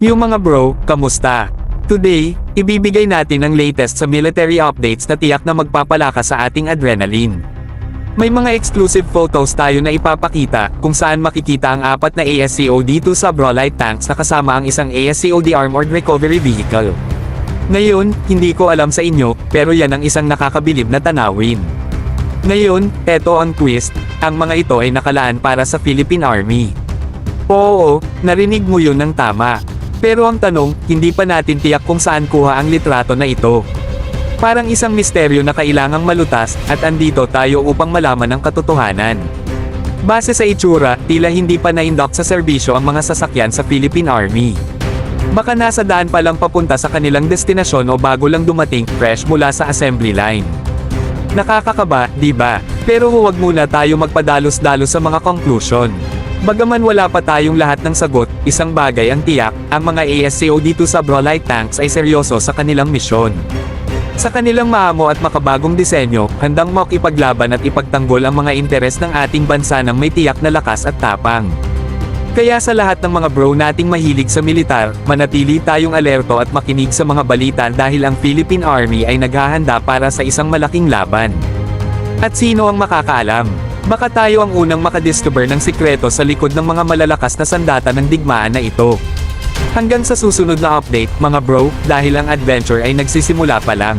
Yung mga bro, kamusta? Today, ibibigay natin ang latest sa military updates na tiyak na magpapalakas sa ating adrenaline. May mga exclusive photos tayo na ipapakita kung saan makikita ang 4 na ASCOD-2 Subrolite tanks na kasama ang isang ASCOD Armored Recovery Vehicle. Ngayon, hindi ko alam sa inyo, pero yan ang isang nakakabilib na tanawin. Ngayon, eto ang twist, ang mga ito ay nakalaan para sa Philippine Army. Oo, narinig mo yun ng tama. Pero ang tanong, hindi pa natin tiyak kung saan kuha ang litrato na ito. Parang isang misteryo na kailangang malutas, at andito tayo upang malaman ang katotohanan. Base sa itsura, tila hindi pa na-induct sa serbisyo ang mga sasakyan sa Philippine Army. Baka nasa daan pa lang papunta sa kanilang destinasyon o bago lang dumating, fresh mula sa assembly line. Nakakakaba, di ba? Pero huwag muna tayo magpadalos-dalos sa mga conclusion. Bagaman wala pa tayong lahat ng sagot, isang bagay ang tiyak, ang mga ASCOD-2 Subrolite tanks ay seryoso sa kanilang misyon. Sa kanilang maamo at makabagong disenyo, handang makipaglaban at ipagtanggol ang mga interes ng ating bansa ng may tiyak na lakas at tapang. Kaya sa lahat ng mga bro nating mahilig sa militar, manatili tayong alerto at makinig sa mga balita dahil ang Philippine Army ay naghahanda para sa isang malaking laban. At sino ang makakaalam? Baka tayo ang unang makadiscover ng sikreto sa likod ng mga malalakas na sandata ng digmaan na ito. Hanggang sa susunod na update, mga bro, dahil ang adventure ay nagsisimula pa lang.